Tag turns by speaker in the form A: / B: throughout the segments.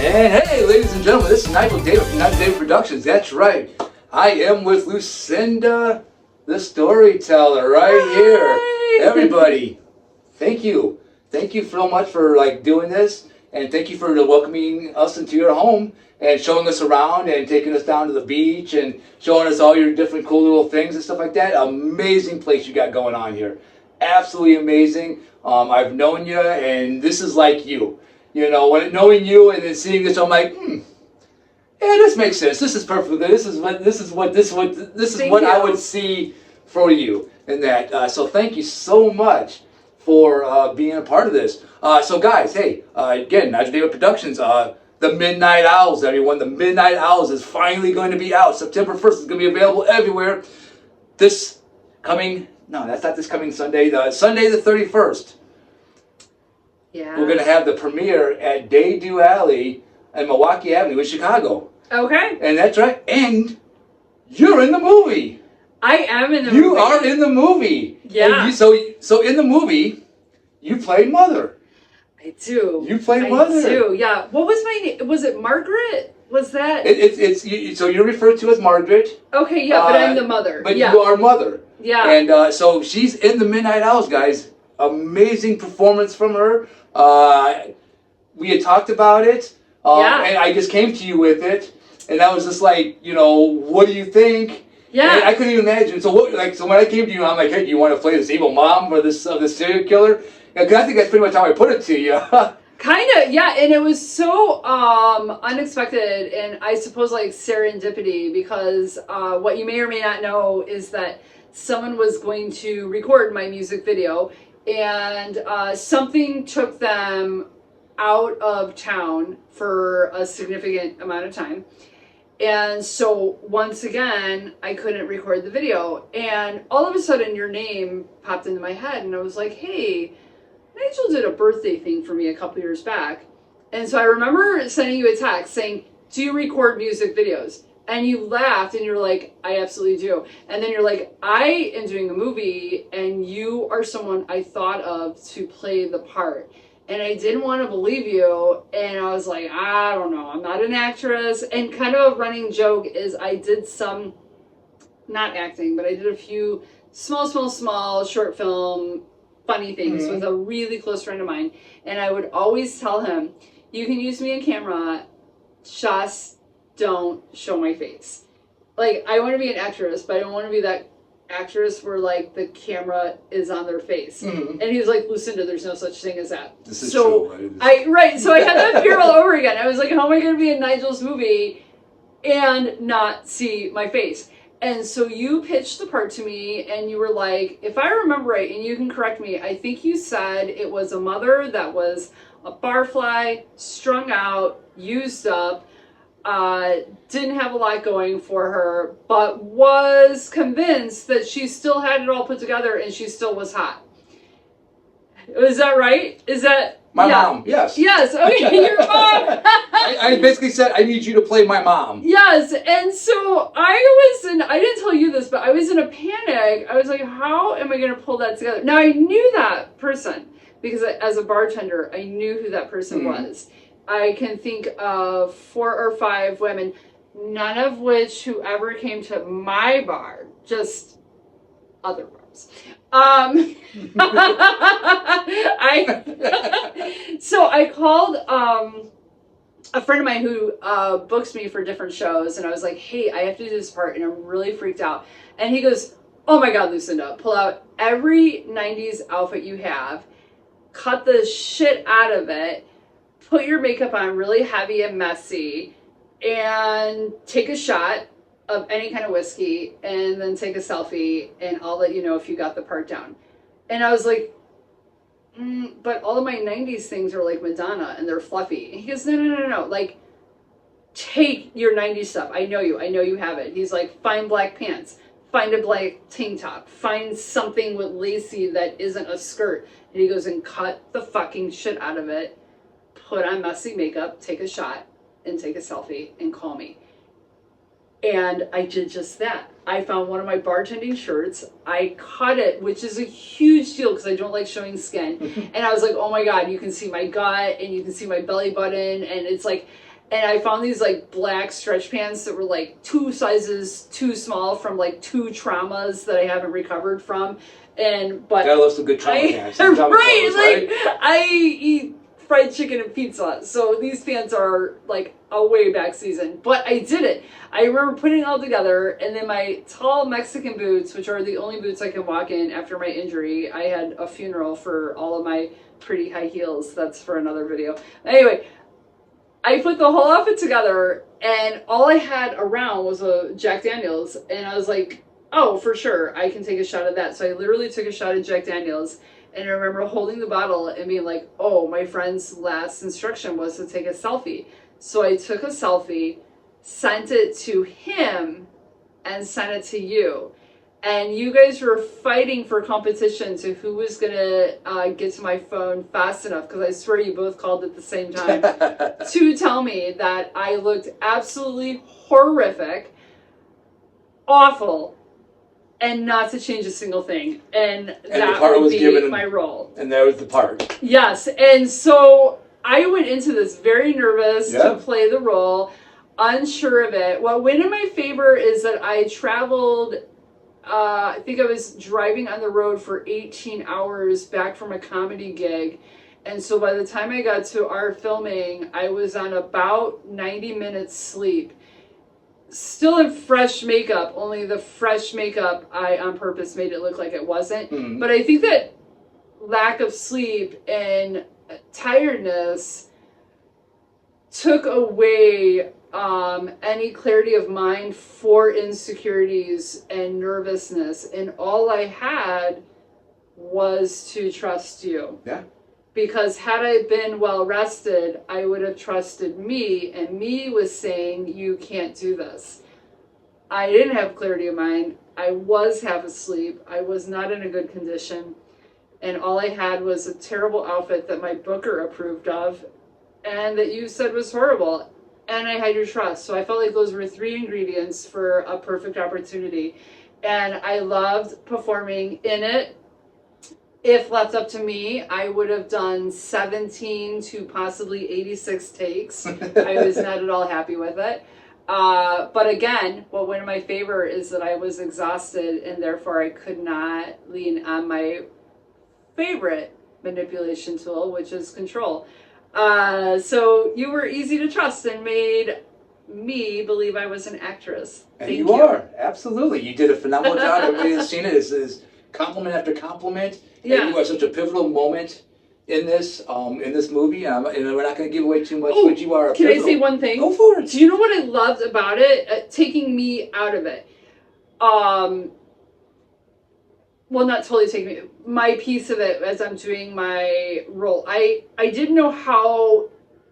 A: And hey, ladies and gentlemen, this is Nigel David from Nigel David Productions. That's right. I am with Lucinda, the storyteller, right here. Everybody, thank you. Thank you so much for doing this, and thank you for welcoming us into your home and showing us around and taking us down to the beach and showing us all your different cool little things and stuff like that. Amazing place you got going on here. Absolutely amazing. I've known you, and this is like you. You know, knowing you and then seeing this, I'm like, yeah, this makes sense. This is perfect. This is what I would see for you in that. So thank you so much for being a part of this. So guys, hey, again, Nigel David Productions, the Midnight Owls, everyone. The Midnight Owls is finally going to be out. September 1st is going to be available everywhere. That's not this coming Sunday. Sunday the 31st.
B: Yeah.
A: We're going to have the premiere at Day Do Alley and Milwaukee Avenue in Chicago.
B: Okay.
A: And that's right. And you're in the movie.
B: I am in the movie.
A: You are in the movie.
B: Yeah.
A: And so in the movie, you played Mother.
B: I do.
A: You played Mother.
B: I do. Yeah. What was my name? Was it Margaret? Was that?
A: So you're referred to as Margaret.
B: Okay. Yeah. But I'm the mother.
A: But
B: yeah.
A: you are Mother.
B: Yeah.
A: And so she's in the Midnight Owls, guys. Amazing performance from her. We had talked about it.
B: Yeah.
A: And I just came to you with it, and I was just like, what do you think?
B: Yeah.
A: And I couldn't even imagine. So when I came to you, I'm like, hey, do you want to play this evil mom for this serial killer? Because I think that's pretty much how I put it to you.
B: Kind of, yeah, and it was so unexpected and I suppose like serendipity because what you may or may not know is that someone was going to record my music video and something took them out of town for a significant amount of time. And so once again, I couldn't record the video. And all of a sudden your name popped into my head and I was like, hey, Nigel did a birthday thing for me a couple years back. And so I remember sending you a text saying, do you record music videos? And you laughed and you're like, I absolutely do. And then you're like, I am doing a movie and you are someone I thought of to play the part. And I didn't want to believe you. And I was like, I don't know, I'm not an actress. And kind of a running joke is I did some, not acting, but I did a few small short film funny things with a really close friend of mine. And I would always tell him, you can use me in camera, just don't show my face. Like, I want to be an actress, but I don't want to be that actress where like the camera is on their face. And he was like, Lucinda, there's no such thing as that.
A: This is true.
B: So I had that fear all over again. I was like, how am I going to be in Nigel's movie and not see my face? And so you pitched the part to me and you were like, if I remember right, and you can correct me, I think you said it was a mother that was a barfly, strung out, used up, didn't have a lot going for her, but was convinced that she still had it all put together and she still was hot. Is that right? Is that...
A: My mom, yes.
B: Yes, okay, your mom.
A: I basically said, I need you to play my mom.
B: Yes, and so I didn't tell you this, but I was in a panic. I was like, how am I going to pull that together? Now, I knew that person because as a bartender, I knew who that person was. I can think of 4 or 5 women, none of which who ever came to my bar, just other bars. So I called a friend of mine who books me for different shows, and I was like, hey, I have to do this part, and I'm really freaked out. And he goes, oh my God, Lucinda, pull out every 90s outfit you have, cut the shit out of it, put your makeup on really heavy and messy, and take a shot of any kind of whiskey, and then take a selfie, and I'll let you know if you got the part down. And I was like, but all of my 90s things are like Madonna, and they're fluffy. And he goes, no. Like, take your 90s stuff. I know you have it. He's like, find black pants, find a black tank top, find something with lacy that isn't a skirt. And he goes, and cut the fucking shit out of it, put on messy makeup, take a shot, and take a selfie, and call me. And I did just that. I found one of my bartending shirts. I cut it, which is a huge deal because I don't like showing skin. And I was like, oh my God, you can see my gut and you can see my belly button. And it's like, And I found these like black stretch pants that were like 2 sizes too small from like 2 traumas that I haven't recovered from. But
A: gotta love some good trauma pants.
B: right,
A: Trauma clothes, right?
B: like I eat fried chicken and pizza, so these pants are like a way back season. But I did it. I remember putting it all together, and then my tall Mexican boots, which are the only boots I can walk in after my injury. I had a funeral for all of my pretty high heels. That's for another video. Anyway, I put the whole outfit together, and all I had around was a Jack Daniels, and I was like, oh, for sure, I can take a shot of that. So I literally took a shot of Jack Daniels, and I remember holding the bottle and being like, oh, my friend's last instruction was to take a selfie. So I took a selfie, sent it to him, and sent it to you. And you guys were fighting for competition to who was going to get to my phone fast enough, because I swear you both called at the same time, to tell me that I looked absolutely horrific, awful, and not to change a single thing. And that would be my role.
A: And that was the part.
B: Yes. And so I went into this very nervous to play the role, unsure of it. What went in my favor is that I traveled... I think I was driving on the road for 18 hours back from a comedy gig. And so by the time I got to our filming, I was on about 90 minutes sleep. Still in fresh makeup, only the fresh makeup I on purpose made it look like it wasn't. Mm-hmm. But I think that lack of sleep and tiredness took away any clarity of mind for insecurities and nervousness, and all I had was to trust you.
A: Yeah.
B: Because had I been well rested, I would have trusted me, and me was saying, you can't do this. I didn't have clarity of mind. I was half asleep. I was not in a good condition, and all I had was a terrible outfit that my booker approved of and that you said was horrible. And I had your trust. So I felt like those were 3 ingredients for a perfect opportunity. And I loved performing in it. If left up to me, I would have done 17 to possibly 86 takes. I was not at all happy with it. But again, what went in my favor is that I was exhausted, and therefore I could not lean on my favorite manipulation tool, which is control. So you were easy to trust and made me believe I was an actress.
A: And you are, absolutely. You did a phenomenal job. Everybody has seen it. It's compliment after compliment.
B: Yeah.
A: And you are such a pivotal moment in this movie. And we're not going to give away too much, but you are a pivotal.
B: Can I say one thing?
A: Go for it.
B: Do you know what I loved about it? Taking me out of it. Well, not totally taking me, my piece of it as I'm doing my role. I didn't know how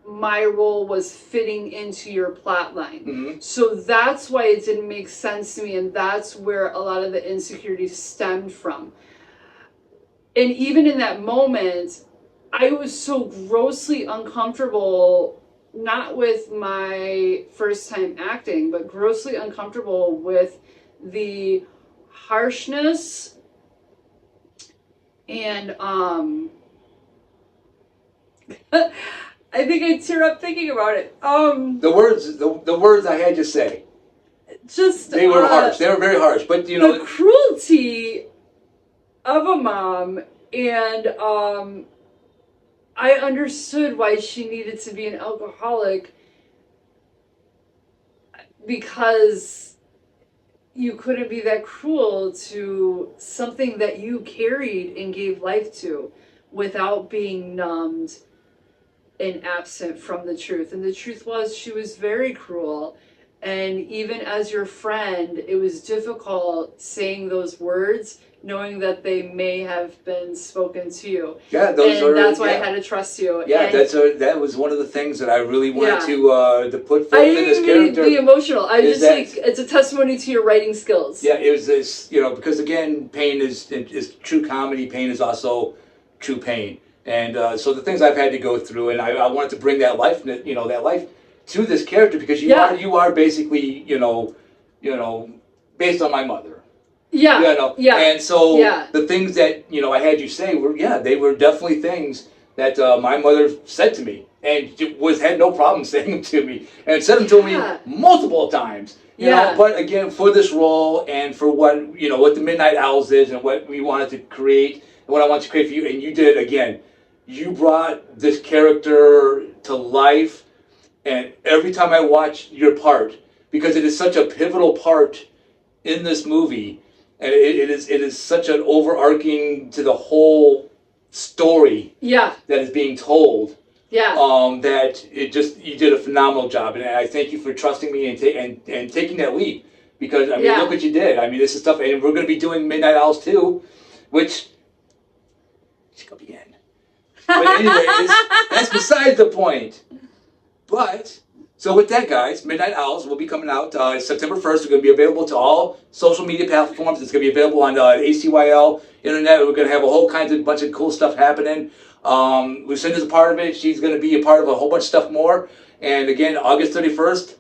B: my role was fitting into your plot line. Mm-hmm. So that's why it didn't make sense to me, and that's where a lot of the insecurity stemmed from. And even in that moment, I was so grossly uncomfortable, not with my first time acting, but grossly uncomfortable with the harshness and I think I tear up thinking about it.
A: The words I had to say.
B: Just
A: they were harsh. They were very harsh. But you know,
B: the cruelty of a mom, and I understood why she needed to be an alcoholic, because you couldn't be that cruel to something that you carried and gave life to without being numbed and absent from the truth. And the truth was, she was very cruel. And even as your friend, it was difficult saying those words, knowing that they may have been spoken to you.
A: Yeah,
B: that's why I had to trust you.
A: Yeah,
B: and
A: that was one of the things that I really wanted to put forth in this character.
B: I didn't be emotional. I was just like, it's a testimony to your writing skills.
A: Yeah, it was this, because again, pain is true comedy. Pain is also true pain. And so the things I've had to go through, and I wanted to bring that life, that life to this character, because you are basically, based on my mother.
B: Yeah.
A: And so the things that, I had you say were, they were definitely things that my mother said to me, and she had no problem saying them to me, and said them to me multiple times. You know, but again, for this role and for what what the Midnight Owls is and what we wanted to create and what I want to create for you, and you did it again. You brought this character to life, and every time I watch your part, because it is such a pivotal part in this movie, and it is such an overarching to the whole story that is being told. That you did a phenomenal job, and I thank you for trusting me and taking that leap, because I mean look what you did. I mean, this is stuff, and we're going to be doing Midnight Owls too, which she could be in. But anyways, that's besides the point. But so with that, guys, Midnight Owls will be coming out September 1st. It's going to be available to all social media platforms. It's going to be available on ACYL internet. We're going to have a whole bunch of cool stuff happening. Lucinda's a part of it. She's going to be a part of a whole bunch of stuff more. And again, August 31st,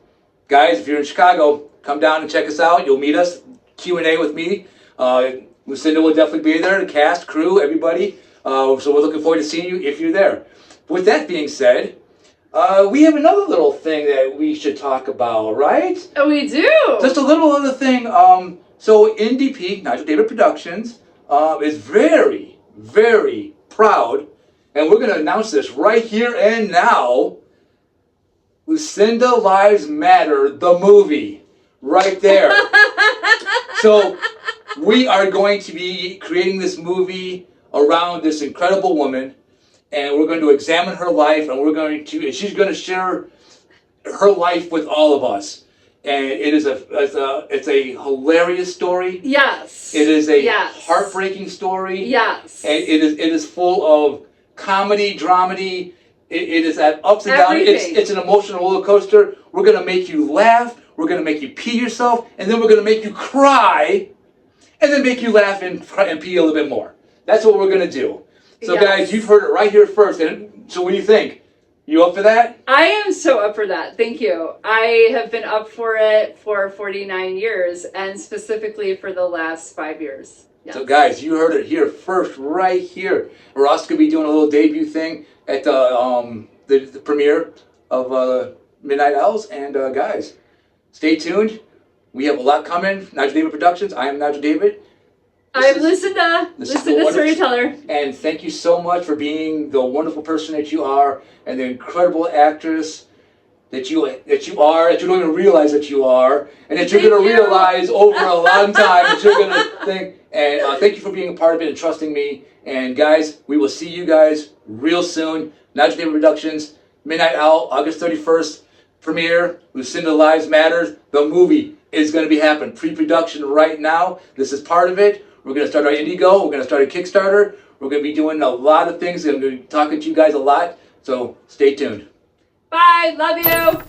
A: guys, if you're in Chicago, come down and check us out. You'll meet us, Q&A with me. Lucinda will definitely be there, the cast, crew, everybody. So we're looking forward to seeing you if you're there. With that being said, we have another little thing that we should talk about, right?
B: Oh, we do.
A: Just a little other thing. So NDP, Nigel David Productions, is very, very proud, and we're going to announce this right here and now. Lucinda Lives Matter, the movie, right there. So we are going to be creating this movie around this incredible woman, and we're going to examine her life, and she's going to share her life with all of us. And it's a hilarious story.
B: Yes.
A: It is a heartbreaking story.
B: Yes.
A: And it is full of comedy, dramedy. It is at ups and downs. It's an emotional roller coaster. We're going to make you laugh. We're going to make you pee yourself, and then we're going to make you cry, and then make you laugh and pee a little bit more. That's what we're going to do. So guys, you've heard it right here first. And so what do you think? You up for that?
B: I am so up for that. Thank you. I have been up for it for 49 years, and specifically for the last 5 years. Yes.
A: So guys, you heard it here first, right here. We're also going to be doing a little debut thing at the premiere of Midnight Owls. And guys, stay tuned. We have a lot coming. Nigel David Productions. I am Nigel David.
B: I'm Lucinda, Lucinda Storyteller.
A: And thank you so much for being the wonderful person that you are, and the incredible actress that you are, that you don't even realize that you are, and that you're going to realize over a long time that you're going to think. And thank you for being a part of it and trusting me. And guys, we will see you guys real soon. Nigel David Productions, Midnight Owl, August 31st, premiere, Lucinda Lives Matters. The movie is going to be happening. Pre-production right now. This is part of it. We're going to start our Indiegogo. We're going to start a Kickstarter. We're going to be doing a lot of things. I'm going to be talking to you guys a lot. So stay tuned.
B: Bye. Love you.